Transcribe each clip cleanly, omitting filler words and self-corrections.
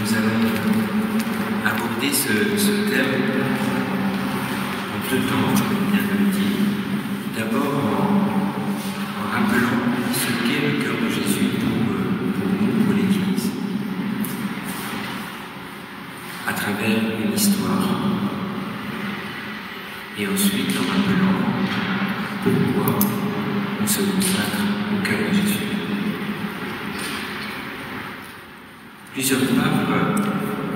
nous allons aborder ce thème en deux temps, bien le dire. D'abord en rappelant ce qu'est le cœur de Jésus pour nous, pour l'Église, à travers une histoire, et ensuite en rappelant pourquoi on se consacre au cœur de Jésus. Plusieurs papes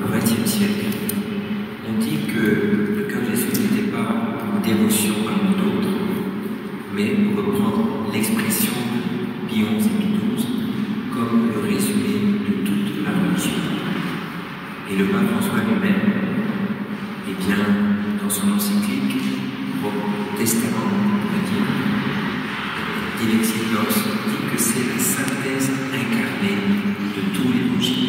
au XXe siècle ont dit que le cœur de Jésus n'était pas une dévotion parmi d'autres, mais, pour reprendre l'expression de Pie XI et Pie XII, comme le résumé de toute la religion. Et le pape François lui-même, eh bien, dans son encyclique au Testament, on va dire, Dilexios, dit que c'est la synthèse incarnée de tout l'Évangile.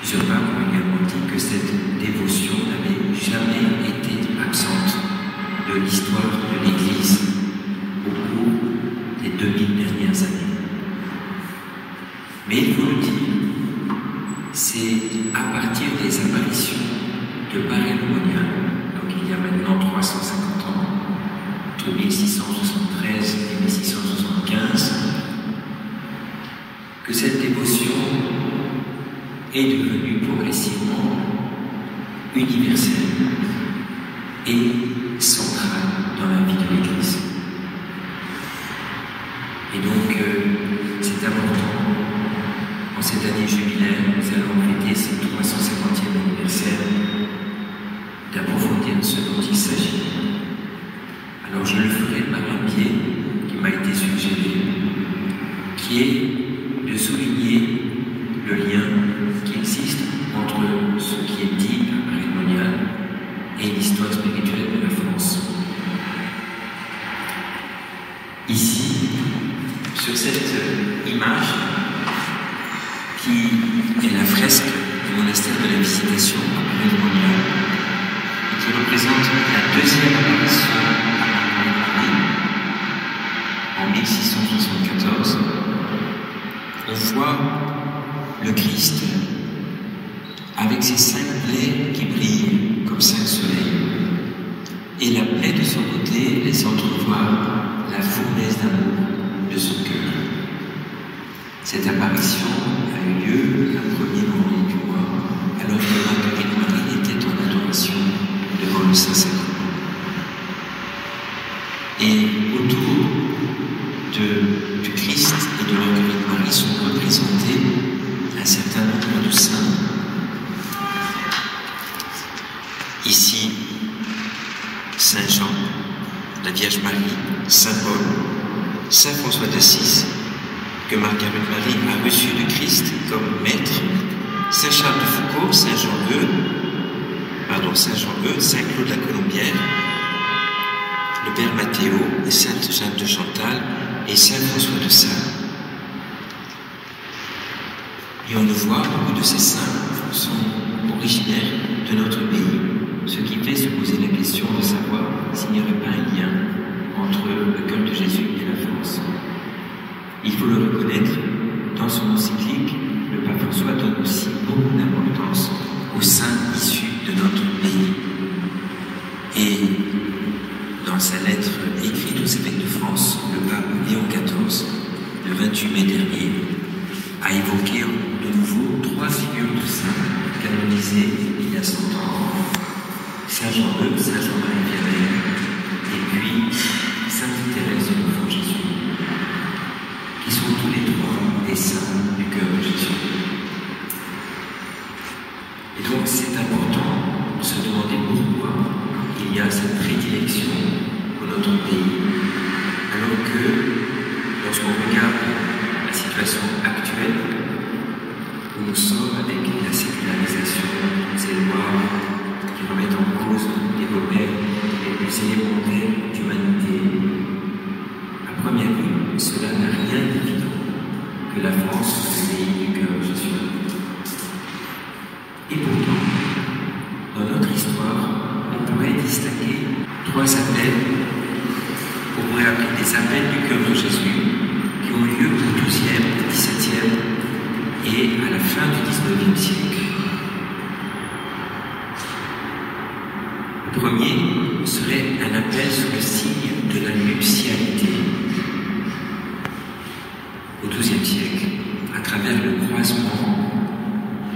Plusieurs papes ont également dit que cette dévotion n'avait jamais été absente de l'histoire de l'Église au cours des 2000 dernières années. Mais il faut le dire, c'est à partir des apparitions de Marie-Monia, donc il y a maintenant 350 ans, entre 1673 et 1675, que cette dévotion est devenue progressivement universelle et centrale dans la vie de l'Église. Et donc, c'est important, en cette année jubilaire, nous allons fêter ce 350e anniversaire, d'approfondir ce dont il s'agit. Alors je le ferai par un biais qui m'a été suggéré, qui est de souligner le lien qui existe entre ce qui est dit à Marie-Monia et l'histoire spirituelle de la France. Ici, sur cette image, qui est la fresque du monastère de la Visitation à Marie-Monia, et qui représente la deuxième apparition à Marie en 1674, on voit le Christ avec ses 5 plaies qui brillent comme 5 soleils, et la plaie de son côté laisse entrevoir la fournaise d'amour de son cœur. Cette apparition a eu lieu le premier vendredi du mois, alors que Marguerite-Marie était en adoration devant le Saint-Sacrement. Et autour du Christ et de Marguerite-Marie sont représentés un certain nombre de saints. Ici, Saint Jean, la Vierge Marie, Saint Paul, Saint François d'Assise, que Marguerite-Marie a reçu de Christ comme maître, Saint Charles de Foucauld, Saint Jean Eudes, Saint Claude la Colombière, le Père Mathéo et Sainte Jeanne de Chantal et Saint François de Sales. Et on le voit, beaucoup de ces saints sont originaires de notre pays, ce qui fait se poser la question de savoir s'il n'y aurait pas un lien entre le cœur de Jésus et la France. Il faut le reconnaître, dans son encyclique, le pape François donne aussi beaucoup d'importance aux saints issus de notre pays. Et dans sa lettre écrite aux évêques de France, le pape Léon XIV, le 28 mai dernier, a évoqué de nouveau 3 figures de saints canonisés il y a 100 ans. Saint Jean Eudes, Saint Jean-Marie Vianney, et puis Sainte Thérèse de l'Enfant Jésus, qui sont tous les 3 des saints du cœur de Jésus. Et donc c'est important de se demander pourquoi il y a cette prédilection pour notre pays, alors que lorsqu'on regarde la situation actuelle, où nous sommes avec la sécularisation, ces lois qui remettent en cause les repères les plus élémentaires d'humanité, à première vue, cela n'a rien d'évident que la France soit le pays du cœur de Jésus. Et pourtant, dans notre histoire, on pourrait distinguer 3 appels, on pourrait appeler des appels du cœur de Jésus, qui ont eu lieu au XIIe, XVIIe fin du XIXe siècle. Le premier serait un appel sous le signe de la nuptialité. Au XIIe siècle, à travers le croisement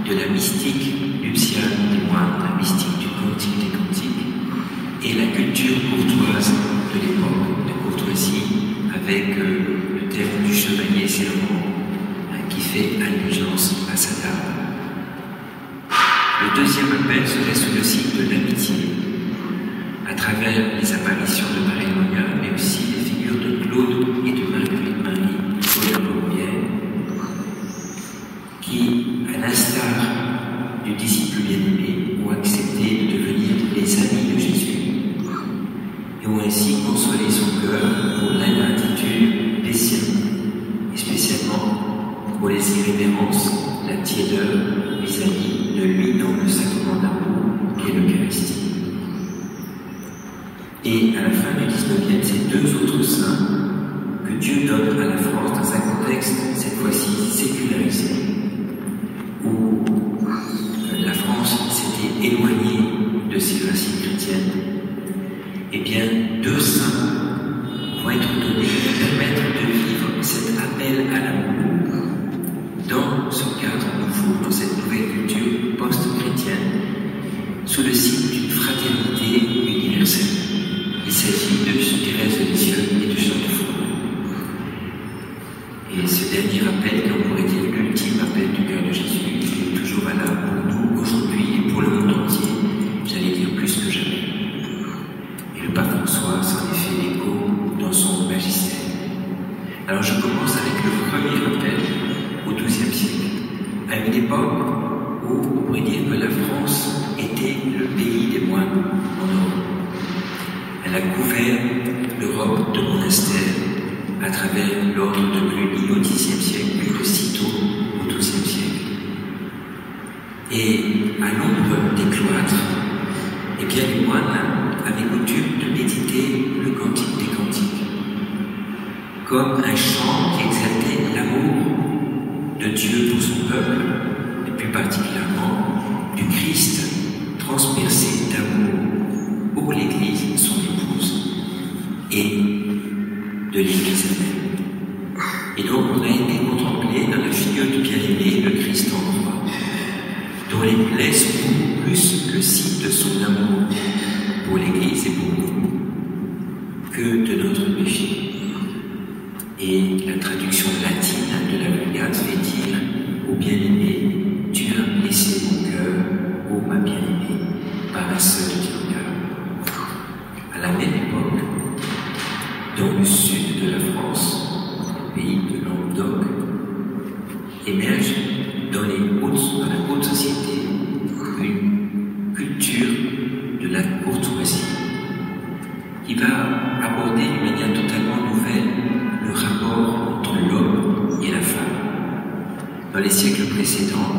de la mystique nuptiale des moines, la mystique du cantique des cantiques, et la culture courtoise de l'époque, de courtoisie, avec le thème du chevalier servant qui fait allégeance à sa dame. Le deuxième appel serait sous le signe de l'amitié, à travers les apparitions de Marie-Monia, mais aussi les figures de Claude et de Marguerite-Marie, Claude Colombière, qui, à l'instar du disciple bien-aimé, ont accepté de devenir les amis de Jésus et ont ainsi consolé son cœur pour l'ingratitude des siens, et spécialement pour les irrévérences, la tiédeur vis-à-vis de lui dans le sacrement d'amour qu'est l'Eucharistie. Et à la fin du XIXe, ces deux autres saints que Dieu donne à la France dans un contexte cette fois-ci sécularisé, où la France s'était éloignée de ses racines chrétiennes. Eh bien, deux saints vont être donnés pour permettre de vivre cet appel à l'amour dans ce cadre nouveau, dans cette nouvelle culture post-chrétienne, sous le signe d'une fraternité universelle. Il s'agit de Thérèse de Lisieux et de Jean de Foucault. Et ce dernier appel, qu'on pourrait dire l'ultime appel du cœur de Jésus, est toujours valable pour nous aujourd'hui et pour le monde entier, j'allais dire plus que jamais. Et le pape François s'en est fait l'écho dans son magistère. Alors je commence avec le premier appel au XIIe siècle, à une époque où on pourrait dire que la France était le pays des moines en Europe. Elle a couvert l'Europe de monastères à travers l'ordre de Cluny au Xe siècle, puis de Cîteaux au XIIe siècle. Et à l'ombre des cloîtres, eh bien, les moines avaient coutume de méditer le cantique des cantiques, comme un chant qui exaltait l'amour de Dieu pour son peuple, et plus particulièrement du Christ transpercé d'amour pour l'Église, son épouse, et de l'Église elle-même. Et donc on a été contemplé dans la figure du bien-aimé, le Christ en croix, dont les plaies sont beaucoup plus le signe de son amour pour l'Église et pour nous que de notre péché. Et la traduction latine de la Vulgate fait dire au bien-aimé, tu as blessé mon cœur, ô ma bien-aimée, par la seule qui à la même époque, dans le sud de la France, le pays de Languedoc, émerge dans la haute société une culture de la courtoisie qui va aborder d'une manière totalement nouvelle le rapport entre l'homme et la femme. Dans les siècles précédents,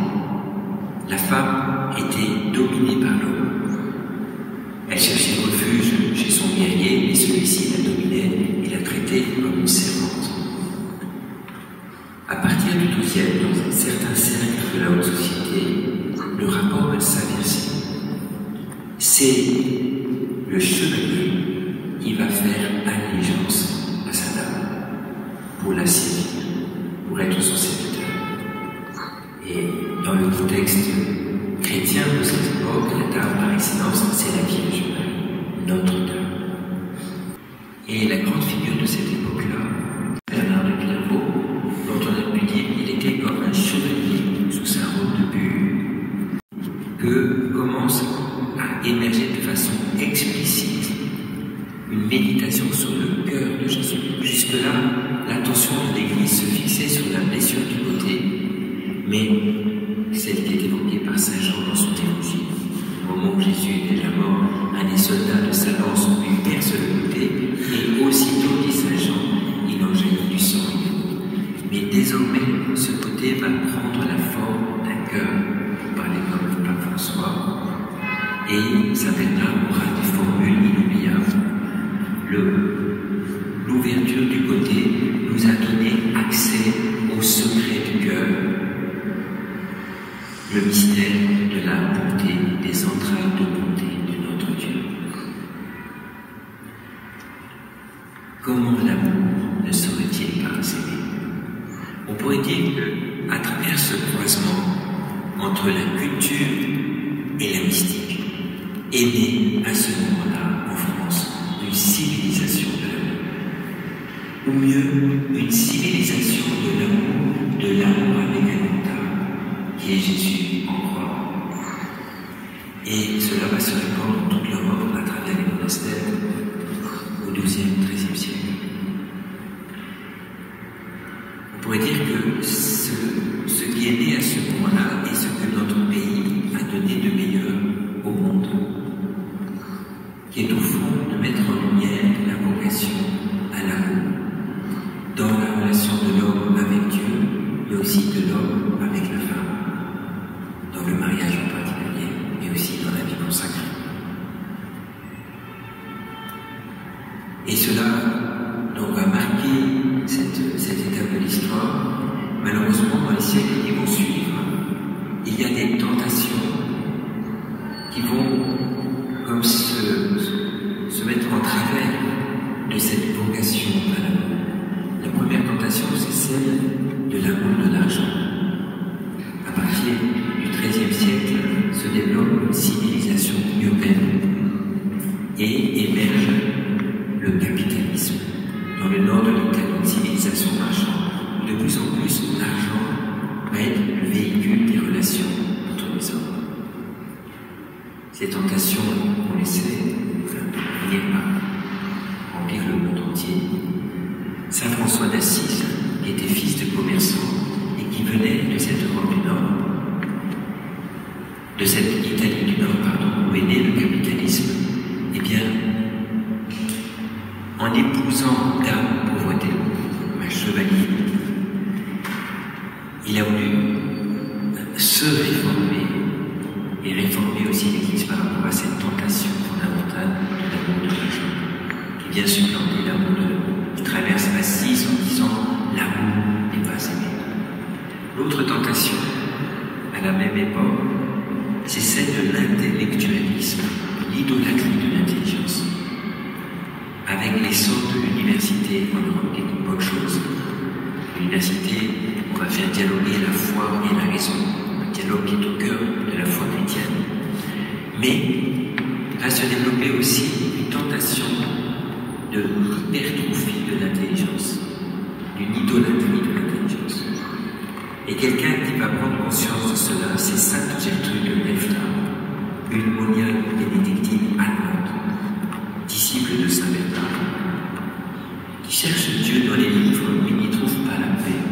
la femme était dominée par l'homme. Elle cherchait refuge chez son guerrier, mais celui-ci la dominait et la traitait comme une servante. À partir du XIIe, dans certains cercles de la haute société, le rapport va s'inverser. C'est le chevalier qui va faire allégeance à sa dame pour la servir, pour être son serviteur. Et dans le contexte chrétien de cette époque, la dame par excellence, c'est la Vierge Marie, Notre-Dame. Et la grande figure de cette époque-là, Bernard de Clairvaux, dont on a pu dire qu'il était comme un chevalier sous sa robe de bure, que commence à émerger de façon explicite une méditation sur le cœur de Jésus. Jusque-là, l'attention de l'Église se fixait sur la blessure du côté, mais celle qui est évoquée par Saint Jean dans son évangile. Au moment où Jésus est déjà mort, un des soldats de sa lance lui perce le côté, et aussitôt, dit Saint Jean, il en jaillit du sang. Mais désormais, ce côté va prendre la forme d'un cœur, pour parler comme le pape François, et Saint Bernard aura des formules inoubliables. L'ouverture du côté nous a donné accès au secret du cœur. pourrait dire qu'à travers ce croisement entre la culture et la mystique, est née à ce moment-là, en France, une civilisation de l'amour. Ou mieux, une civilisation de l'amour avec un grand A, qui est Jésus en croix. Et cela va se répandre dans toute l'Europe à travers les monastères au XIIe, XIIIe siècle. On pourrait dire que ce qui est né à ce moment-là est ce que notre pays a donné de meilleur au monde, qui est au fond de mettre en lumière la vocation à l'amour, dans la relation de l'homme avec Dieu, mais aussi de l'homme avec la femme, dans le mariage en particulier, mais aussi dans la vie consacrée. Et cela donc va marquer cette étape de l'histoire. Malheureusement, dans les siècles qui vont suivre, il y a des tentations qui vont comme se mettre en travers de cette vocation à l'amour. La première tentation, c'est celle de l'amour de l'argent. À partir du XIIIe siècle, se développe une civilisation urbaine et émerge le capitalisme. Dans le nord de l'Italie, une civilisation marchande. De plus en plus, l'argent va être le véhicule des relations entre les hommes. Ces tentations, on le sait, finir par remplir le monde entier. Saint François d'Assise, qui était fils de commerçant et qui venait de cette Europe du Nord, de cette Italie du Nord, pardon, où est né le capitalisme, eh bien, en épousant Dame Pauvreté, un chevalier, il a voulu se réformer et réformer aussi l'Église par rapport à cette tentation fondamentale de l'amour de l'argent, qui vient supplanter l'amour de l'amour. Il traverse Assise en disant l'amour n'est pas aimé. L'autre tentation, à la même époque, c'est celle de l'intellectualisme, l'idolâtrie de l'intelligence. Avec l'essor de l'université en Europe, qui est une bonne chose. L'université, on va faire dialoguer la foi et la raison, un dialogue qui est au cœur de la foi chrétienne. Mais va se développer aussi une tentation de l'hypertrophie de l'intelligence, d'une idolâtrie de l'intelligence. Et quelqu'un qui va prendre conscience de cela, c'est Sainte Gertrude de Melfta, une moniale bénédictine allemande, disciple de Saint Bernard, qui cherche Dieu dans les livres mais n'y trouve pas la paix.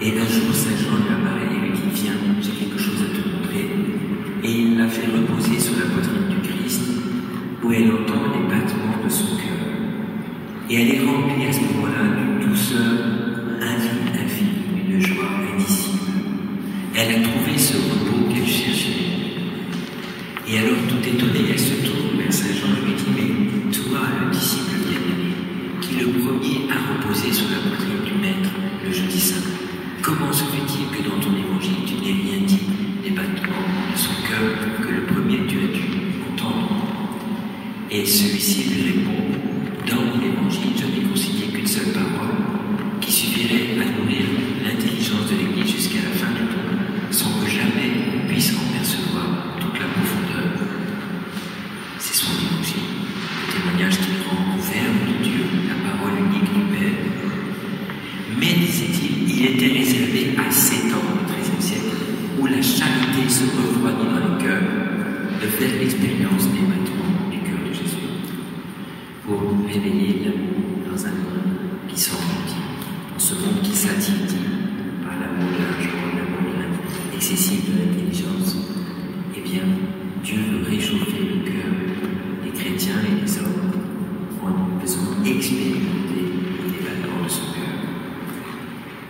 Et un jour, Saint Jean lui apparaît et lui dit « Viens, j'ai quelque chose à te montrer ». Et il la fait reposer sur la poitrine du Christ, où elle entend les battements de son cœur. Et elle est remplie à ce moment-là d'une douceur infinie, d'une joie indicible. Elle a trouvé ce repos qu'elle cherchait. Et alors, tout étonnée, elle se tourne vers Saint Jean et lui dit « Mais toi, le disciple bien-aimé, qui le premier a reposé sur la poitrine du Maître le jeudi saint, comment se fait-il que dans ton évangile tu n'aies rien dit des battements de son cœur que le premier tu as dû entendre ?» Et celui-ci lui répond « Dans mon évangile, je n'ai consigné qu'une seule parole qui suffirait à nourrir l'intelligence de l'Église jusqu'à la fin du monde, sans que jamais on puisse en percevoir toute la profondeur. » C'est son évangile, le témoignage qui rend au Verbe de Dieu, la parole unique du Père. Mais, disait-il, il était réservé à 7 ans au XIIIe siècle, où la charité se refroidit dans le cœur, de faire l'expérience des battements du cœur de Jésus, pour réveiller l'amour dans un monde qui s'engloutit, dans ce monde qui s'interdit par l'amour de l'argent, l'amour excessif de l'intelligence. Eh bien, Dieu veut réchauffer le cœur des chrétiens et des hommes en faisant expérimenter les battements de son cœur.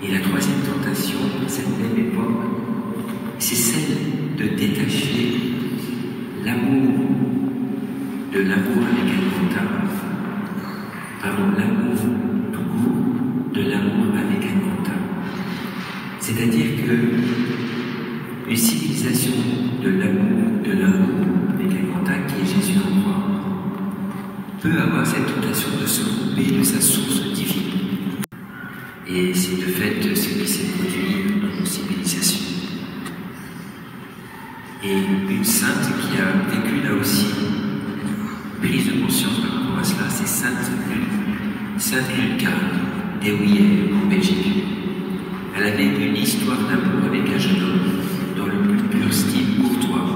Et la troisième tentation, à cette même époque, c'est celle de détacher l'amour de l'amour avec un grand A, pardon, l'amour tout court de l'amour avec un grand A. C'est-à-dire que une civilisation de l'amour avec un grand A, qui est Jésus en croix, peut avoir cette tentation de se couper de sa source divine. Et c'est de fait ce qui s'est produit dans nos civilisations. Et une sainte qui a vécu là aussi, prise de conscience par rapport à cela, c'est Sainte Lucarne d'Hérouillère en Belgique. Elle avait une histoire d'amour avec un jeune homme dans le plus pur style courtois.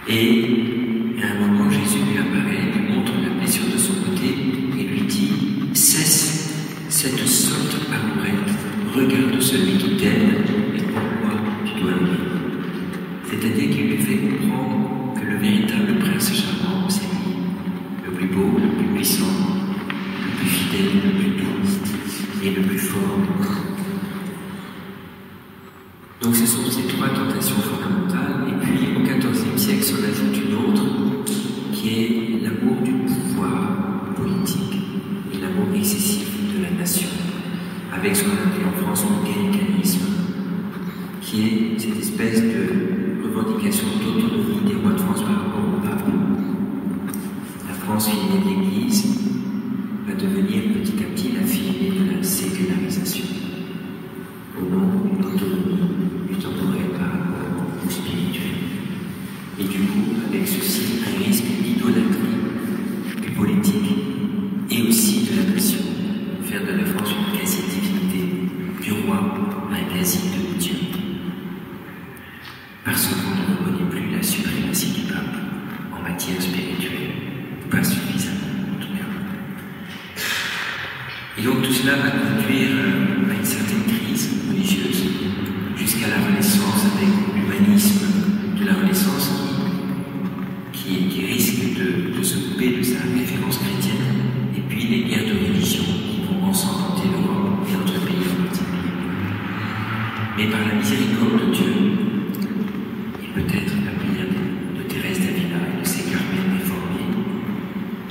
Et à un moment, Jésus lui apparaît, lui montre la blessure de son côté et lui dit « Cesse cette sorte amourette, regarde celui qui t'aime et pourquoi tu dois aimer. » C'est-à-dire qu'il lui fait comprendre que le véritable prince charmant, c'est lui, le plus beau, le plus puissant, le plus fidèle, le plus doux et le plus fort. Donc ce sont ces trois tentations fondamentales, et puis au XIVe siècle s'en ajoute une autre, qui est l'amour du pouvoir politique et l'amour excessif de la nation, avec ce qu'on appelle en France le gallicanisme, qui est cette espèce de revendication d'autonomie des rois de France par rapport au pape. La France finie de l'Église va devenir petit à petit la fille de la sécularisation, au nom d'une autonomie du temporel par rapport au spirituel. Et du coup, avec ceci, un risque d'idolâtrie du politique et aussi de la nation, faire de la France une quasi-divinité, du roi à un quasi-de-Dieu. Parce qu'on ne reconnaît plus la suprématie du pape en matière spirituelle, pas suffisamment en tout cas. Et donc tout cela va conduire à une certaine crise religieuse, jusqu'à la Renaissance, avec l'humanisme de la Renaissance qui risque de se couper de sa référence chrétienne, et puis les guerres de religion qui vont ensanglanter l'Europe et notre pays en particulier. Mais par la miséricorde de Dieu, et peut-être la prière de Thérèse d'Avila et de ses Carmels réformés,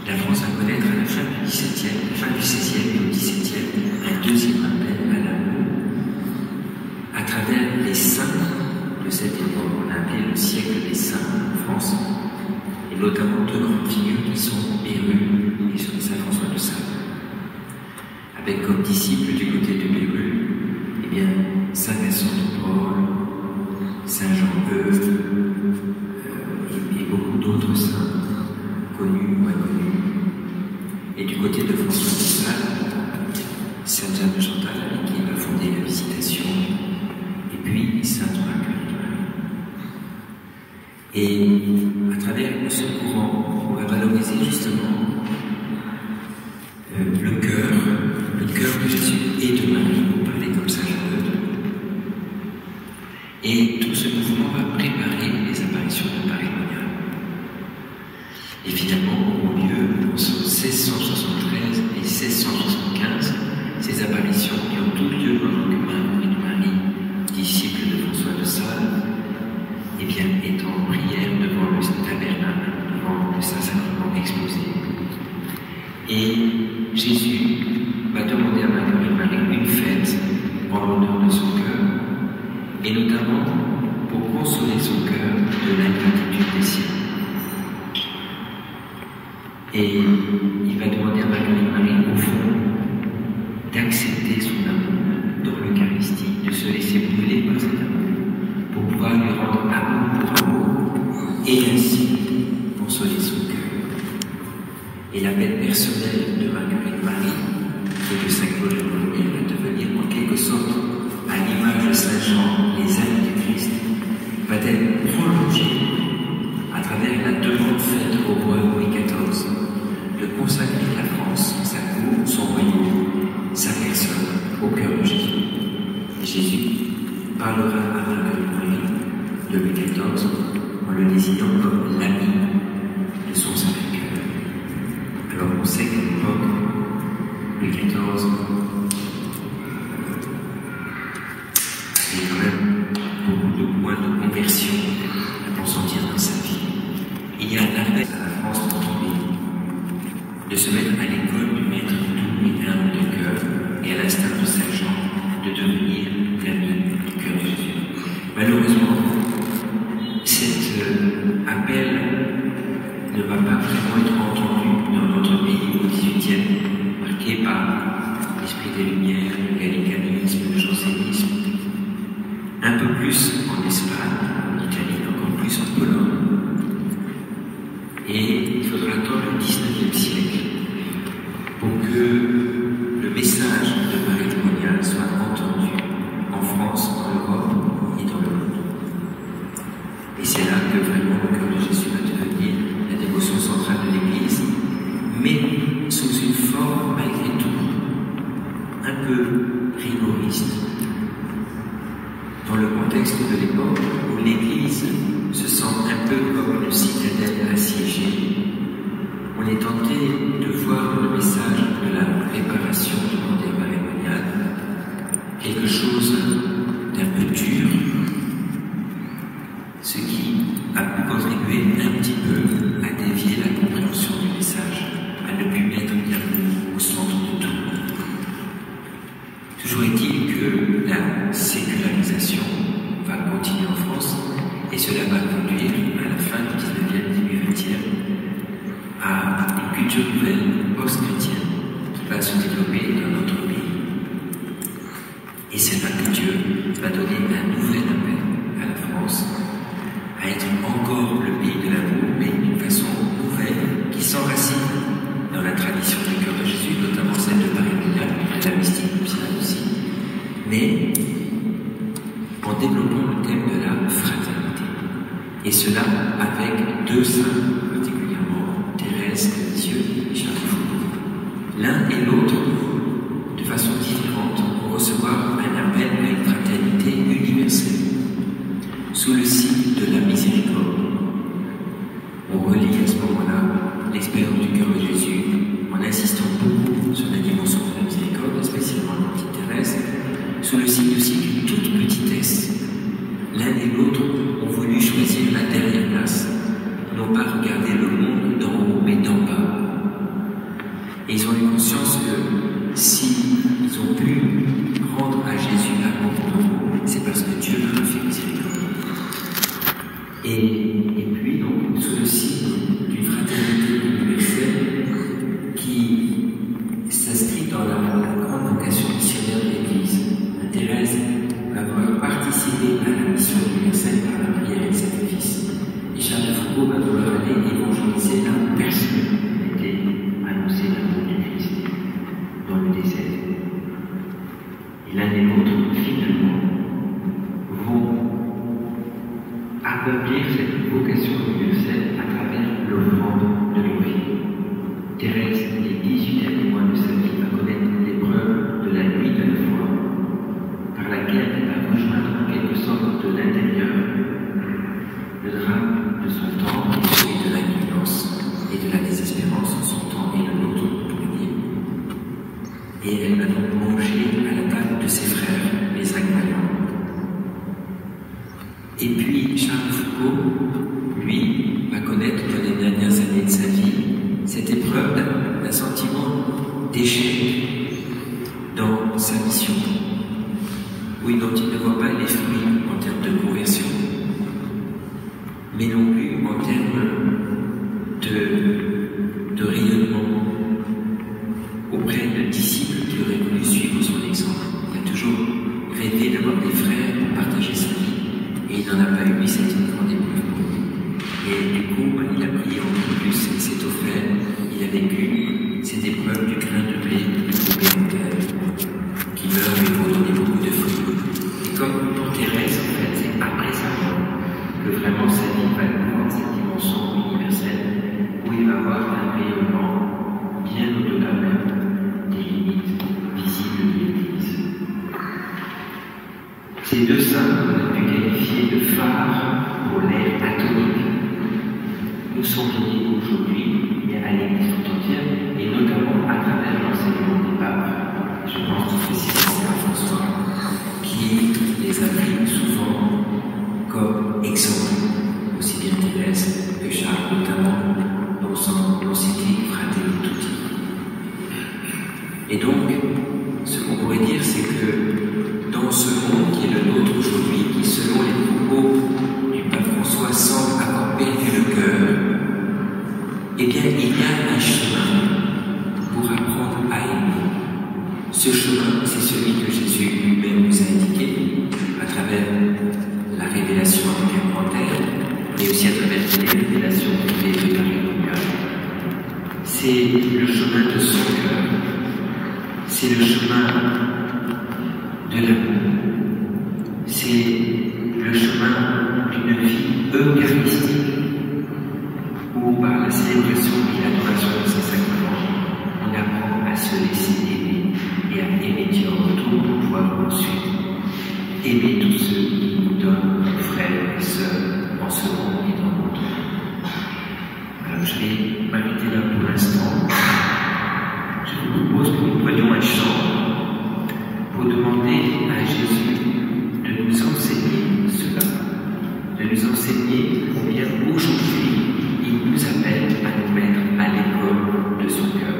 la France va connaître à la fin du XVIe et au XVIIe un deuxième appel à l'amour à travers les saints de cette époque. On a appelé le siècle des saints en France, et notamment deux grandes figures qui sont Béru et Saint François de Sales, avec comme disciples du côté de Béru, eh bien, Saint Vincent de Paul, Saint Jean-Eudes et beaucoup d'autres saints, connus ou inconnus. Et du côté de François de Sales, Sainte Jeanne de Chantal, qui va fonder la Visitation, et puis Sainte Marguerite. Et à travers ce courant, on va valoriser justement le cœur de Jésus et de Marie, pour parler comme Saint Jean-Eudes. Et tout ce mouvement va préparer les apparitions de Marie-Monia. Et finalement auront lieu entre 1673 et 1675, ces apparitions qui ont toutes lieu pendant que Marguerite Marie, disciple de François de Sales, eh bien, est en prière devant le tabernacle, devant le Saint-Sacrement exposé. Et Jésus va demander à Marguerite Marie une fête en l'honneur de son cœur, et notamment pour consoler son cœur de l'ingratitude des siens. Et il va demander à Marguerite Marie, au fond, d'accepter son amour dans l'Eucharistie, de se laisser brûler par cet amour, pour pouvoir lui rendre amour pour amour, et ainsi consoler son cœur. Et l'appel personnel de Marguerite Marie, qui est le Saint Claude de Bologna, va devenir en quelque sorte, à l'image de Saint Jean, les ailes du Christ, va être prolongée à travers la demande faite au roi Louis XIV de consacrer la France, sa cour, son royaume, sa personne au cœur de Jésus. Et Jésus parlera à Marguerite Marie de Louis XIV en le désignant comme l'ami de son Sacré-Cœur. Alors on sait qu'à l'époque, Louis XIV il y a quand même beaucoup de points de conversion à consentir dans sa vie. Il y a un appel à la France d'entendre de se mettre à l'école du maître doux et humble de cœur, et à l'instar de Saint Jean, de devenir l'ami du cœur de Jésus. Malheureusement, cet appel ne va pas vraiment être entendu dans notre pays au XVIIIe, marqué par des Lumières, le gallicanisme, le jansénisme, un peu plus en Espagne, en Italie, encore plus en Pologne. Et il faudra attendre le XIXe siècle pour que le message de Marie Monial soit entendu en France, en Europe et dans le monde. Et c'est là que vraiment le cœur de Jésus va devenir la dévotion centrale de l'Église, mais sous une forme malgré tout un peu rigoriste, dans le contexte de l'époque où l'Église se sent un peu comme une citadelle assiégée. On est tenté de voir le message de la réparation demandée par Emmanuel quelque chose d'un peu dur, ce qui a pu contribuer un petit peu à dévier la compréhension du message, à ne plus mettre bien au centre de tout. Toujours est-il que la sécularisation va continuer en France et cela va conduire à la fin du 19e, début 20e à une culture nouvelle post-chrétienne qui va se développer dans notre pays. Et c'est là que Dieu va donner un nouvel appel à la France à être encore le pays de l'amour, mais d'une façon nouvelle qui s'enracine dans la tradition du cœur de Jésus, notamment celle de Marie Monial, de la mystique nuptiale aussi, mais en développant le thème de la fraternité. Et cela avec deux saints, particulièrement Thérèse de Lisieux et Charles de Foucault. L'un et l'autre, de façon différente, vont recevoir un appel à une fraternité universelle, sous le signe de la miséricorde. On relie à ce moment-là l'expérience du cœur de Jésus en insistant beaucoup sur la dimension de la miséricorde, spécialement dans la petite Thérèse, sous le signe aussi d'une toute petitesse. L'un et l'autre ont voulu choisir la dernière place, non pas regarder le monde d'en haut, mais d'en bas. Et ils ont eu conscience que si ils ont pu rendre à Jésus l'amour pour nous, c'est parce que Dieu leur a fait miséricorde. Et puis, donc, sous le signe d'une fraternité universelle qui s'inscrit dans la grande vocation missionnaire de l'Église. Thérèse va vouloir participer à la mission universelle par la prière et le sacrifice. Et Charles de Foucault va vouloir aller évangéliser là où personne n'était annoncé l'amour du Christ, dans le désert. Et l'un et l'autre, finalement, vont accomplir cette vocation universelle à travers l'offrande de leur vie. Thérèse, les 18 derniers mois de sa vie, va connaître l'épreuve de la nuit de la foi, par laquelle elle va rejoindre en quelque sorte de l'intérieur le drame de son temps et celui de l'ignorance et de la désespérance en son temps et le nôtre pour dire. Et elle va donc manger à la table de ses frères, les Agmaliens. Et puis Charles de Foucault, lui, va connaître dans les dernières années de sa vie cette épreuve d'un sentiment d'échec dans sa mission, oui, dont il ne voit pas les fruits en termes de conversion, mais non plus en termes de rayonnement auprès de disciples qui auraient voulu suivre son exemple. Il a toujours rêvé d'avoir des frères pour partager sa vie, et il n'en a pas eu, c'était une grande épreuve pour lui. Et du coup, il a prié encore plus, il s'est offert, il a vécu cette épreuve du grain de blé, du coupé en terre, qui meurt mais pour donner beaucoup de fruits. Et comme pour Thérèse, en fait, c'est après sa mort que vraiment sa vie va prendre cette dimension universelle où il va avoir un rayonnement bien au-delà même des limites visibles de l'Église. Ces deux saints qu'on a pu qualifier de phares pour l'ère atomique nous sont liés aujourd'hui à l'Église tout entière et notamment à travers l'enseignement des papes. Je pense spécifiquement à François qui les a pris souvent comme exemple, aussi bien Thérèse que Charles, notamment dans son encyclique Fratelli Tutti. Et donc, ce qu'on pourrait dire, c'est que dans ce monde qui est le nôtre aujourd'hui, qui selon les propos du pape François semble avoir perdu le cœur, eh bien, il y a chemin, c'est celui que Jésus lui-même nous a indiqué à travers la révélation avec un grand R, mais aussi à travers les révélations qu'il fait par le cœur. C'est le chemin de son cœur, c'est le chemin de l'amour, c'est le chemin d'une vie eucharistique où par la célébration et l'adoration de ces sacrements, on apprend à se laisser aimer et à aimer Dieu en retour pour pouvoir ensuite aimer tous ceux qui nous donnent nos frères et sœurs en ce monde et dans le monde. Alors je vais m'arrêter là pour l'instant. Je vous propose que nous prenions un chant pour demander à Jésus de nous enseigner cela, de nous enseigner combien aujourd'hui il nous appelle à nous mettre à l'école de son cœur.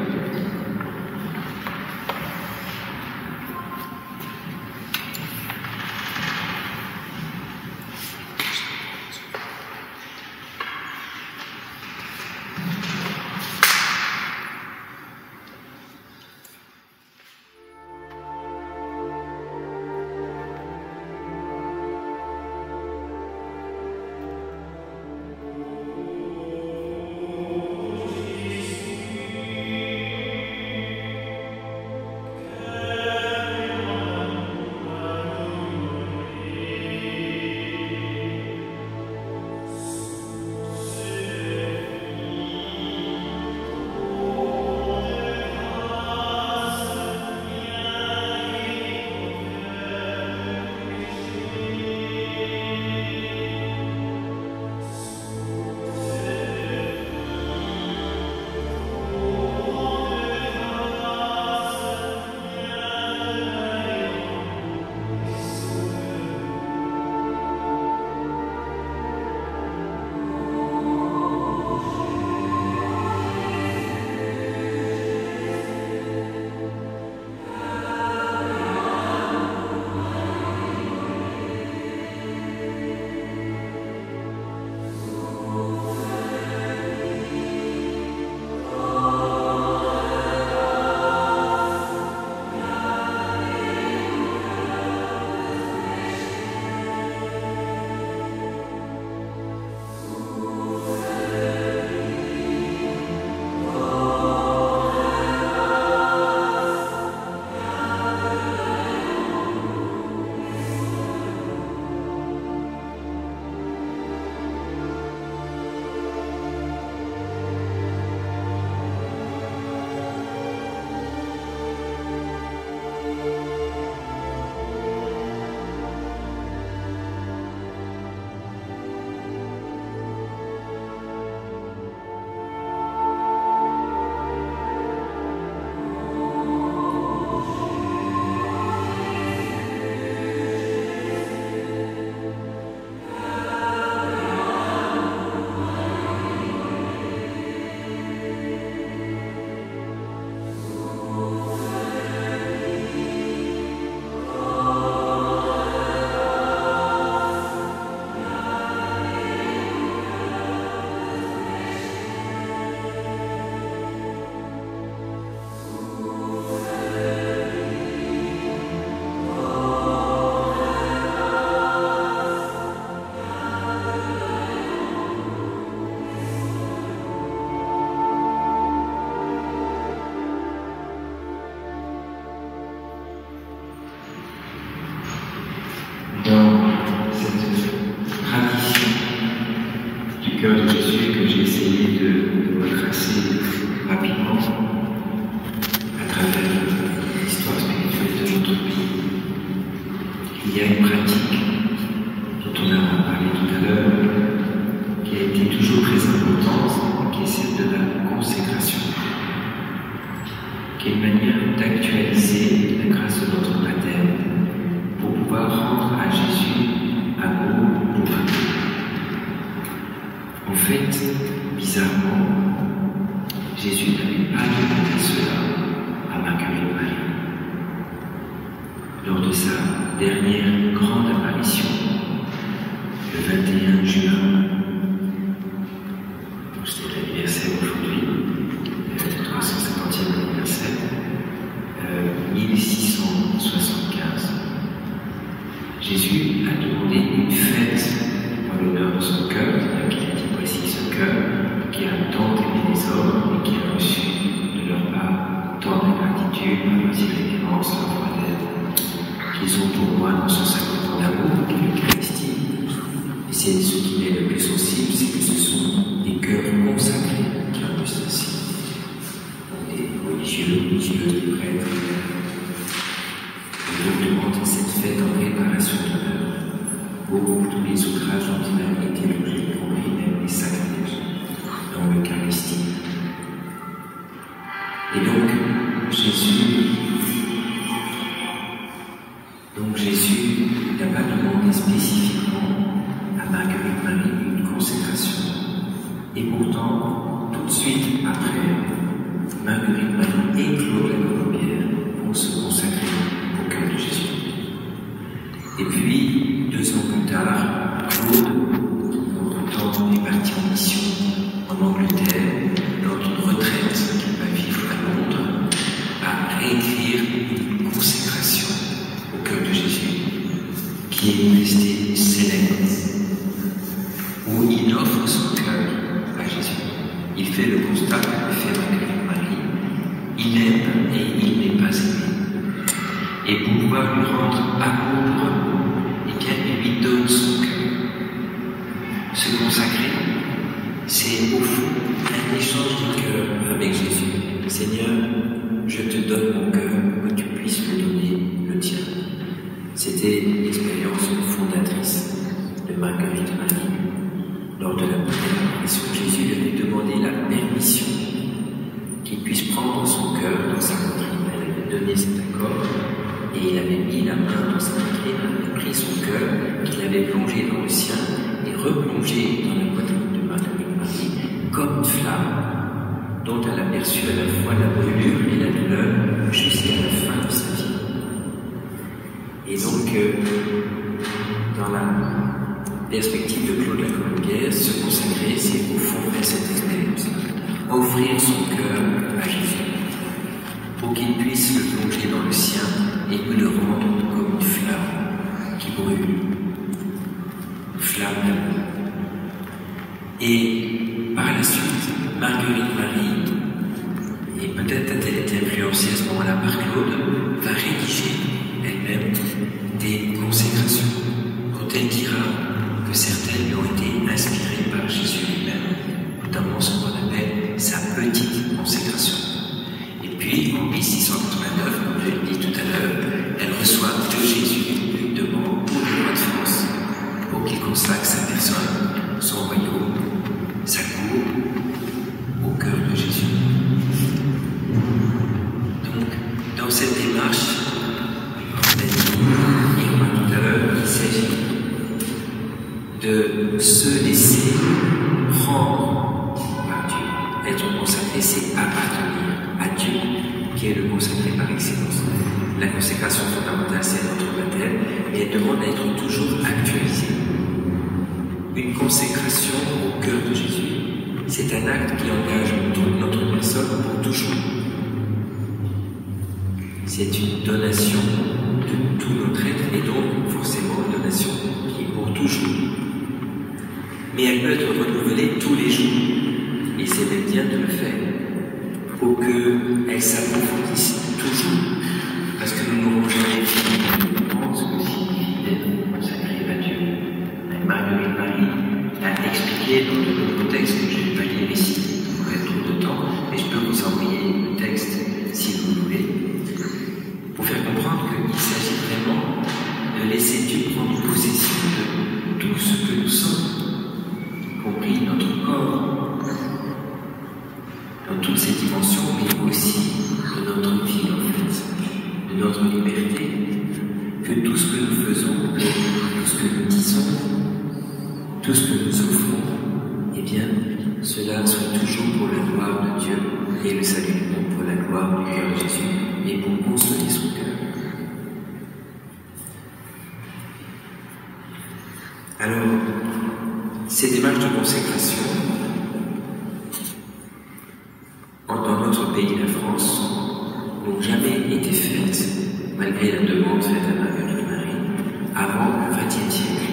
Cœur de Jésus que j'ai essayé de retracer rapidement à travers l'histoire spirituelle de notre pays. Il y a une pratique dont on a parlé tout à l'heure qui a été toujours très importante, qui est celle de la consécration, qui est une manière d'actualiser la grâce de notre baptême pour pouvoir rendre à Jésus amour pour amour. En fait, bizarrement, Jésus n'avait pas demandé cela à Marie lors de sa dernière grande apparition, le 21 juin. C'était l'anniversaire aujourd'hui, le 350e anniversaire, 1600. Jésus a demandé une fête en l'honneur de son cœur, c'est-à-dire qu'il a dit voici ce cœur qui a tant aimé les hommes et qui a reçu de leur part tant de gratitude, leur irrévérence, leur froideur, qu'ils ont pour moi dans son sacrement d'amour qui est l'Eucharistie. Et c'est ce qui m'est le plus sensible, c'est que ce sont des cœurs consacrés qui ont plus ainsi. Des religieux, des prêtres. Et donc demande cette fête en réparation d'honneur. Pour tous les outrages dont il a été l'objet, y compris même les sacrilèges dans l'Eucharistie. Et donc Jésus n'a pas demandé spécifiquement à Marguerite Marie une consécration. Et pourtant, tout de suite après, Marguerite Marie et Claude la Colombière vont se consacrer au cœur de Jésus. Et puis, 2 ans plus tard, Claude, entre-temps, est parti en mission en Angleterre, lors d'une retraite qu'il va vivre à Londres, à réécrire une consécration au cœur de Jésus, qui est restée célèbre, où il offre son cœur à Jésus. Il fait le constat que fait Marguerite Marie, il aime et il n'est pas aimé. Et pour pouvoir lui rendre amour pour amour, eh bien, il lui donne son cœur. Se consacrer, c'est au fond un échange de cœur avec Jésus. Seigneur, je te donne mon cœur pour que tu puisses me donner le tien. C'était l'expérience fondatrice de Marguerite Marie. Lors de la première apparition, Jésus lui avait demandé la permission qu'il puisse prendre son cœur dans sa poitrine. Elle avait donné cet accord et il avait mis la main dans sa poitrine, avait pris son cœur, qu'il avait plongé dans le sien et replongé dans la poitrine de Marguerite Marie comme une flamme dont elle aperçut à la fois la brûlure et la douleur jusqu'à la fin de sa vie. Et donc, dans la perspective de Claude la Colombière, se consacrer, c'est au fond faire cette expérience, offrir son cœur à Jésus, pour qu'il puisse le plonger dans le sien et nous le rendre comme une flamme qui brûle, une flamme d'amour. Et par la suite, Marguerite Marie, et peut-être a-t-elle été influencée à ce moment-là par Claude, va rédiger elle-même des consécrations, dont elle dira que certaines lui ont été inspirées par Jésus lui-même, notamment ce qu'on appelle sa petite consécration. Et puis, en 1689, comme je l'ai dit tout à l'heure, elle reçoit de Jésus une demande pour le roi de France pour qu'il consacre sa personne, son royaume, sa cour, au cœur de Jésus. Donc, dans cette démarche, tout à l'heure, il s'agit de se laisser prendre par Dieu. Être consacré, c'est appartenir à Dieu, qui est le consacré par excellence. La consécration fondamentale, c'est notre baptême, mais elle demande à être toujours actualisée. Une consécration au cœur de Jésus, c'est un acte qui engage toute notre personne pour toujours. C'est une donation de tout notre être, et donc forcément une donation qui est pour toujours. Mais elle peut être renouvelée tous les jours, et c'est même bien de le faire, pour qu'elle s'approfondisse toujours, parce que nous n'aurons jamais fini de comprendre ce que signifie d'être consacré à Dieu. Marguerite Marie a expliqué dans de nombreux textes que je ne vais pas lire ici, il faudrait trop de temps, mais je peux vous envoyer le texte si vous voulez, pour faire comprendre qu'il s'agit vraiment de laisser Dieu prendre possession de tout ce que nous sommes, y compris notre corps, dans toutes ses dimensions, mais aussi de notre vie en fait, de notre liberté, que tout ce que nous faisons, tout ce que nous disons, tout ce que nous offrons, eh bien, cela soit toujours pour la gloire de Dieu et le salut du monde pour la gloire du cœur de Jésus et pour consoler son cœur. Alors, ces démarches de consécration, dans notre pays, la France, n'ont jamais été faites, malgré la demande faite à Marguerite Marie, avant le XXe siècle.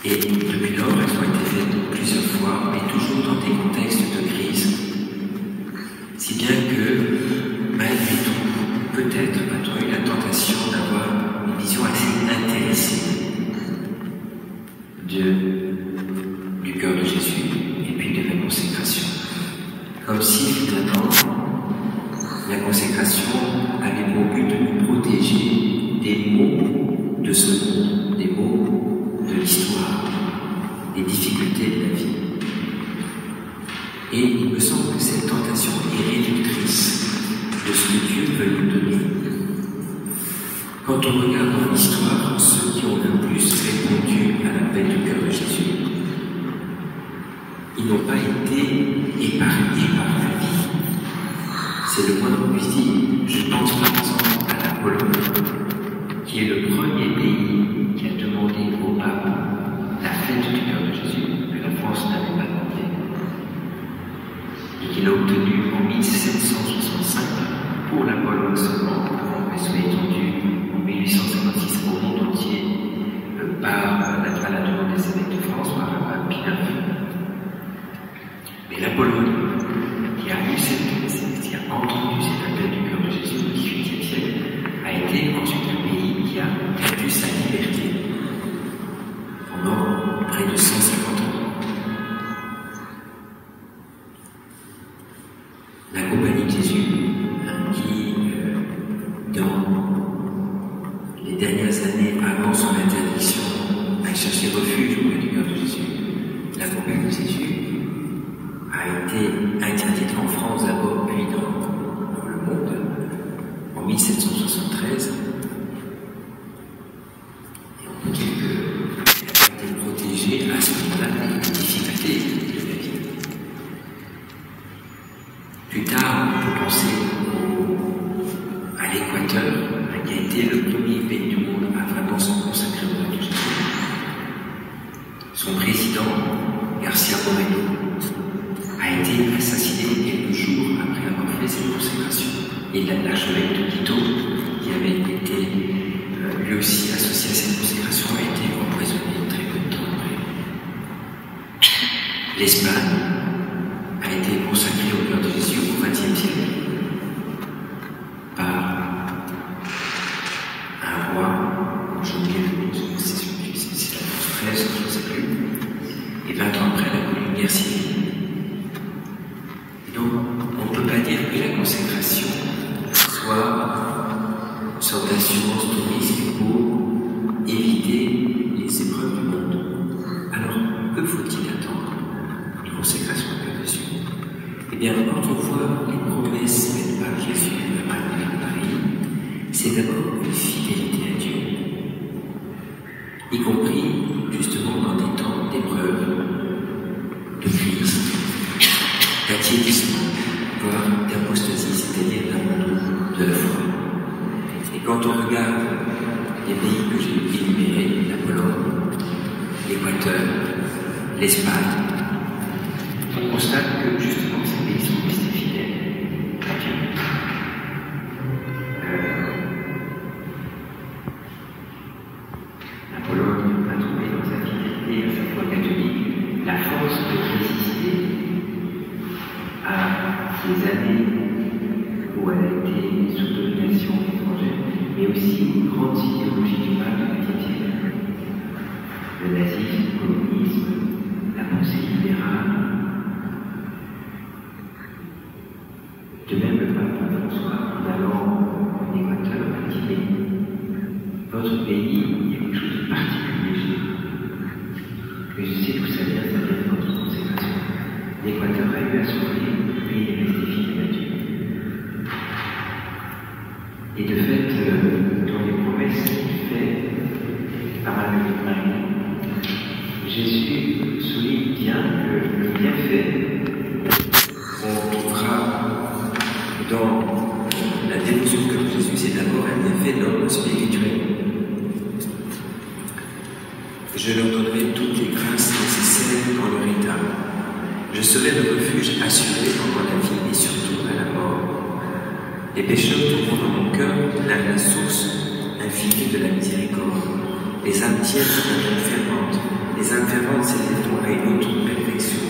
Et depuis lors, elles ont été faites plusieurs fois, mais toujours dans des contextes de crise. Si bien que, malgré tout, peut-être a-t-on eu la tentation d'avoir une vision assez intéressée du cœur de Jésus et puis de la consécration. Comme si finalement, la consécration avait pour but de nous protéger des maux de ce monde, des maux de l'histoire, des difficultés de la vie. Et il me semble que cette tentation est réductrice de ce que Dieu veut nous donner. Quand on regarde dans l'histoire, ceux qui ont le plus répondu à l'appel du cœur de Jésus, ils n'ont pas été épargnés par la vie. C'est le moins qu'on puisse dire. Je pense par exemple à la Pologne, qui est le premier pays qui a demandé au pape la fête du cœur de Jésus, que la France n'avait pas demandé, et qu'il a obtenu en 1765 pour la Pologne seulement, avant qu'elle soit étendue en 1856 au monde entier par la demande des évêques de France, par le pape Pie IX. Mais la Pologne, qui a entendu cet appel du cœur de Jésus au XVIIIe siècle, a été ensuite le pays qui a perdu sa liberté pendant près de 150 ans. La Compagnie de Jésus, qui, dans les dernières années avant son interdiction, a cherché refuge auprès du cœur de Jésus, la Compagnie de Jésus a été interdite en France d'abord, puis dans le monde, en 1773. Et on peut dire qu'elle a été protégée à ce moment-là des difficultés de la vie. Plus tard, on peut penser à l'Équateur, qui a été le premier pays du monde à vraiment se consacrer au cœur de Jésus. Son président, Garcia Moreno, a été assassiné quelques jours après avoir fait cette consécration. Et l'archevêque de Quito, qui avait été lui aussi associé à cette consécration, a été empoisonné très peu de temps après. L'Espagne a été consacrée au cœur de Jésus au XXe siècle par un roi, je oublié le nom, c'est la 13, je ne sais plus, et 20 ans après la connue une guerre civile. Donc, on ne peut pas dire que la consécration soit une sorte d'assurance de risque pour éviter les épreuves du monde. Alors, que faut-il attendre une consécration au cœur de Jésus? Eh bien, quand on voit les promesses faites par Jésus à Marie, c'est d'abord une fidélité à Dieu, y compris justement dans des temps d'épreuve, de crise, d'attiédissement, voire d'apostasie, c'est-à-dire d'abandon de la foi. Et quand on regarde les pays que j'ai énumérés, la Pologne, l'Équateur, l'Espagne, on constate que justement ces pays sont restés fidèles à Dieu. La Pologne a trouvé dans sa fidélité à sa foi catholique la force de résister à ces années où elle a été sous domination étrangère, mais aussi une grande idéologie du mal du XXe siècle. Le nazisme, le communisme, la pensée libérale. De même, le pape François, en allant en Équateur, a dit « Votre pays, il y a quelque chose de particulier. Et je sais que ça vient de votre consécration. L'Équateur a eu à souffrir, mais il est resté fidèle à Dieu. » Et de fait, dans les promesses qu'il fait par Marie, Jésus souligne bien que le bienfait qu'on trouvera dans la dévotion que Jésus, c'est d'abord un bienfait d'ordre spirituel. Je leur donnerai toutes les grâces nécessaires dans leur état. Je serai le refuge assuré pendant la vie et surtout à la mort. Les pécheurs tomberont dans mon cœur, la source infinie de la miséricorde. Les âmes tièdes sont des âmes ferventes. Les âmes ferventes s'élèveront à une autre perfection.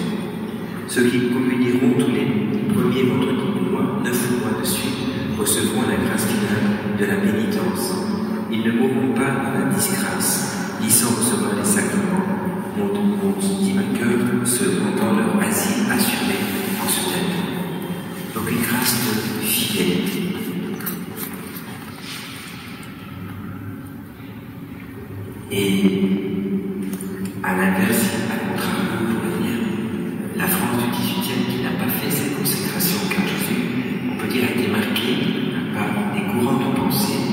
Ceux qui communieront tous les premiers vendredis du mois, 9 mois de suite, recevront la grâce finale de la pénitence. Ils ne mourront pas dans la disgrâce, ni sans recevoir les sacrements. Mon dit ma cœur, se rendant leur asile assuré en ce thème. Donc une grâce de fidélité. Et à l'inverse, à contrario, on pourrait dire, la France du XVIIIe qui n'a pas fait cette consécration au cœur de Jésus, on peut dire a été marquée par des courants de pensée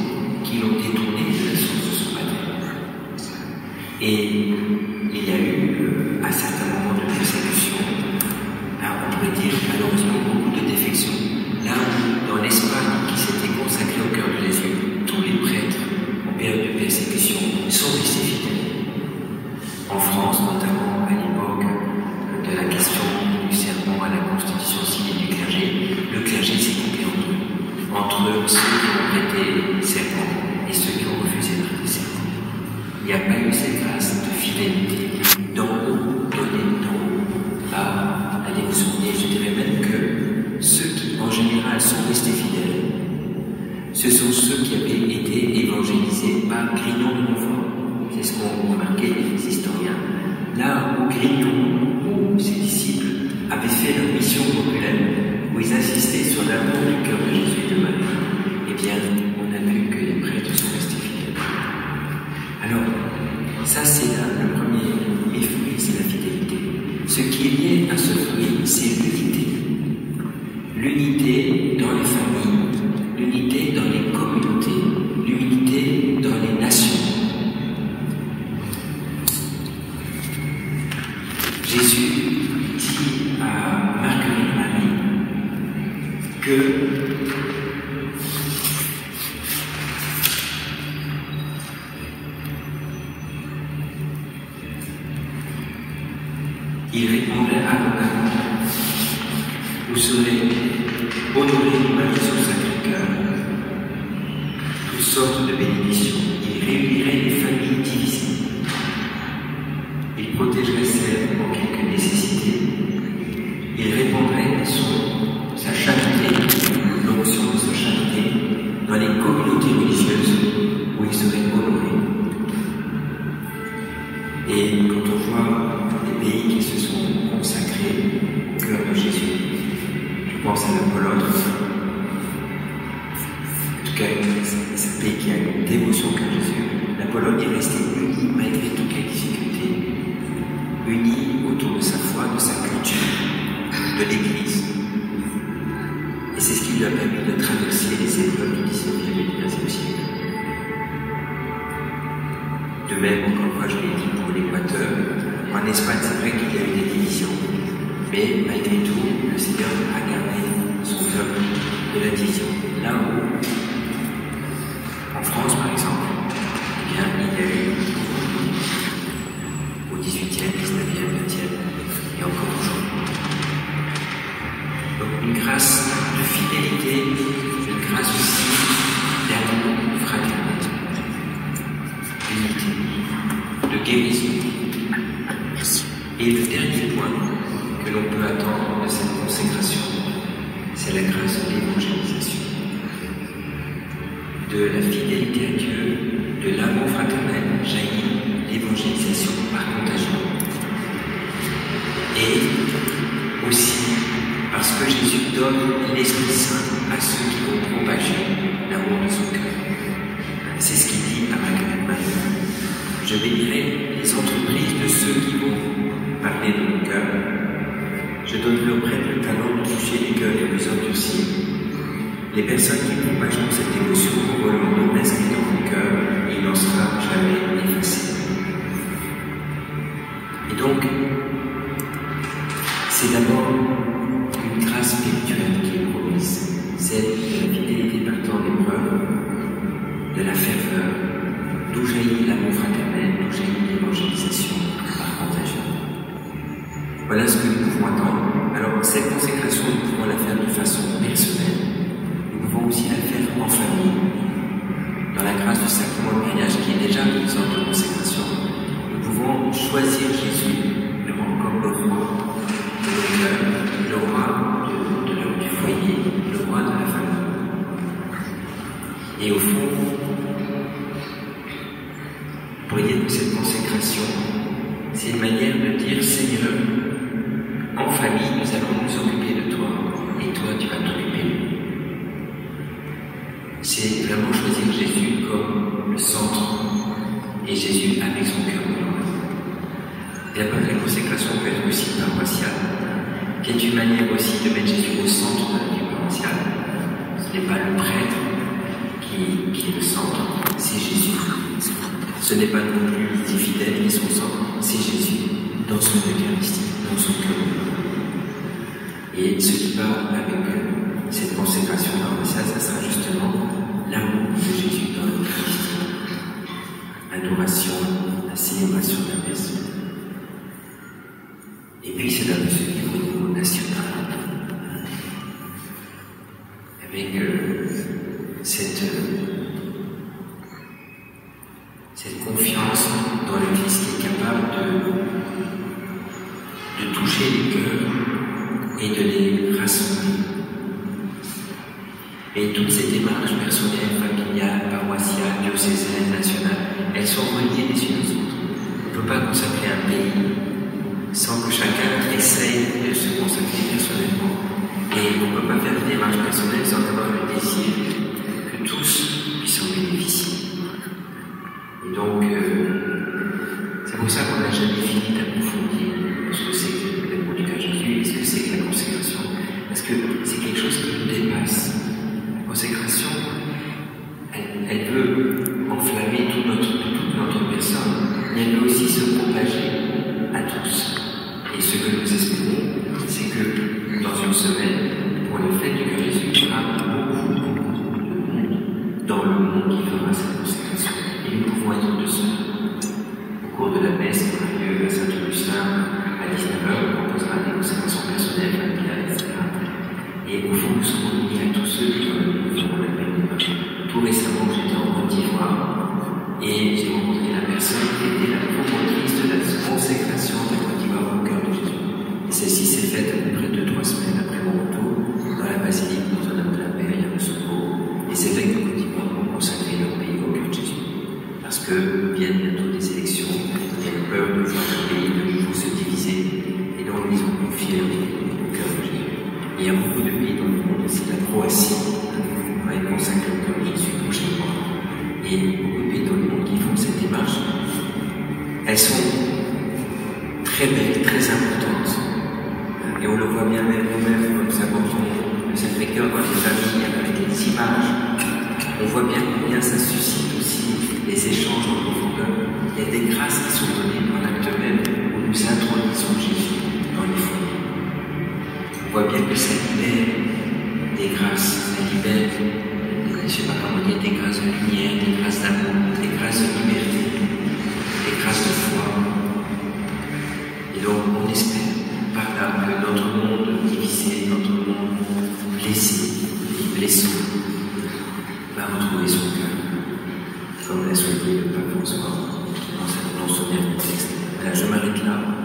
qui l'ont détourné de la source de son baptême. Et il y a eu à certains moments de persécution, on pourrait dire malheureusement beaucoup de défections. Là où dans l'Espagne qui s'était consacrée au cœur de Jésus, tous les prêtres en période de persécution sont restés fidèles. En France, notamment à l'époque de la question du serment à la constitution civile du clergé, le clergé s'est coupé en deux, entre ceux qui ont prêté serment et ceux qui ont refusé de prêter serment. Il n'y a pas eu cette grâce de fidélité d'en haut, donnée d'en haut. Allez vous souvenir, je dirais même que ceux qui en général sont restés fidèles, ce sont ceux qui avaient été évangélisés par Grignon de Montfort. C'est ce qu'ont remarqué les historiens. Là où Grignon ou ses disciples avaient fait leur mission populaire, où ils insistaient sur l'amour du cœur de Jésus et de Marie, eh bien, on a vu que les prêtres sont restés fidèles. Alors, ça c'est le premier fruit, c'est la fidélité. Ce qui est lié à ce fruit, c'est l'unité. L'unité dans les familles, l'unité dans les communautés, l'unité dans les nations. Jésus dit à Marguerite Marie que il répondait arrogamment: vous serez honorés du Marie sur Sacré-Cœur, toutes sortes de bénédictions. Il réunirait les familles divisées. Il protégerait celles en quelque nécessité. Il répandrait sa charité, l'onction de sa charité, dans les communautés religieuses où il serait honoré. Et quand on voit les pays qui se sont consacrés au cœur de Jésus, je pense à la Pologne, en tout cas c'est un pays qui a une dévotion au cœur de Jésus. La Pologne est restée unie malgré toutes les difficultés, unie autour de sa foi, de sa culture, de l'Église. Et c'est ce qui lui a permis de traverser les épreuves du XIXe et du XXe siècle. De même, encore une fois, je l'ai dit pour l'Équateur, en Espagne, c'est vrai qu'il y a eu des divisions, mais malgré tout, le Seigneur a gardé son peuple de la division. Là où, en France par exemple, eh bien, il y a eu au XVIIIe, XIXe, XXe et encore aujourd'hui. Donc une grâce de fidélité, une grâce aussi d'amour fraternel, d'unité, de guérison. Et le dernier point que l'on peut attendre de cette consécration, c'est la grâce de l'évangélisation, de la fidélité à Dieu, de l'amour fraternel jaillit l'évangélisation par contagion. Et aussi parce que Jésus donne l'Esprit Saint à ceux qui vont propager l'amour de son cœur. C'est ce qu'il dit à Marguerite Marie. Je bénirai les entreprises de ceux qui vont parler de mon cœur. Je donnerai aux prêtres le talent de toucher les cœurs les plus endurcis. Les personnes qui propageront cette émotion auront leur nom inscrit dans mon cœur et il n'en sera jamais effacé. Et donc, c'est d'abord une grâce spirituelle qui est promise, celle de la fidélité partant l'épreuve, de la ferveur, d'où jaillit l'amour fraternel, d'où jaillit l'évangélisation par contagion. Voilà ce que nous pouvons attendre. Alors, cette consécration, nous pouvons la faire de façon personnelle. Nous pouvons aussi la faire en famille, dans la la grâce du sacrement de mariage, qui est déjà une sorte de consécration, nous pouvons choisir Jésus comme le roi de nos cœurs, le roi du foyer, le roi de la famille. Et au fond, vous voyez que cette consécration, c'est une manière de dire, Seigneur, en famille, nous allons nous occuper de toi, et toi, tu vas t'occuper de nous. C'est vraiment choisir Jésus comme le centre, et Jésus avec son cœur glorieux. La consécration peut être aussi paroissiale, qui est une manière aussi de mettre Jésus au centre de la vie paroissiale. Ce n'est pas le prêtre qui est le centre, c'est Jésus. Ce n'est pas non plus les fidèles qui sont au centre, c'est Jésus dans son Eucharistie, dans son cœur. Et ce qui part avec cette consécration paroissiale, ça sera justement l'amour de Jésus dans l'Eucharistie. L'adoration, la célébration de la messe. Et puis c'est là ce niveau national, avec cette confiance dans le Christ qui est capable de toucher les cœurs et de les rassembler. Et toutes ces démarches personnelles, familiales, paroissiales, diocésaines, nationales, elles sont reliées les unes aux autres. On ne peut pas consacrer un pays sans que chacun essaye de se consacrer personnellement. Et on ne peut pas faire des démarches personnelles sans avoir le désir que tous puissent en bénéficier. Et donc, c'est pour ça qu'on n'a jamais fini d'approfondir ce que c'est que l'amour du cœur de Jésus et ce que c'est que la consécration. Parce que c'est quelque chose qui nous dépasse. La consécration, elle veut enflammer toute notre personne, mais elle veut aussi se propager à tous. Et ce que nous espérons, c'est que dans une semaine, pour la fête du cœur de Jésus, il y aura beaucoup de monde dans le monde qui fera cette consécration. Et nous pouvons être de ceux. Au cours de la messe qui aura lieu à Saint-Augustin à 19h, on proposera des consécrations personnelles, familiales, etc. Et au fond, nous sommes unis à tous ceux qui feront la même démarche. Tout récemment, j'étais en Côte d'Ivoire et j'ai rencontré la personne qui était la promotrice de la consécration de la Côte d'Ivoire au cœur de Jésus. Et celle-ci s'est faite à peu près 2-3 semaines après mon retour dans la basilique Notre-Dame de la Paix à Yamoussoukro. Les évêques de Côte d'Ivoire ont consacré leur pays au cœur de Jésus. Parce que viennent bientôt des élections, il y a peur de voir le pays de nouveau se diviser, et donc ils ont confié leur vie au cœur de Jésus. Et il y a beaucoup de pays dans le monde, aussi la Croatie va être consacrée au cœur de Jésus prochainement. Et beaucoup de pays dans le monde qui font cette démarche, elles sont très belles, très importantes. Et on le voit bien même nous-mêmes, comme ça, quand on le Sacré-Cœur dans les familles, avec les images, on voit bien combien ça suscite aussi les échanges en profondeur. Il y a des grâces qui sont données dans l'acte même où nous introduisons Jésus dans les foyers. On voit bien que ça libère des grâces, ça libère, je ne sais pas comment dire, des grâces de lumière, des grâces d'amour, des grâces de liberté, des grâces de foi. Et donc on espère par là que notre monde divisé, notre monde blessé, blessant, va retrouver son cœur, comme l'a souligné le pape François dans son dernier texte. Voilà, je m'arrête là.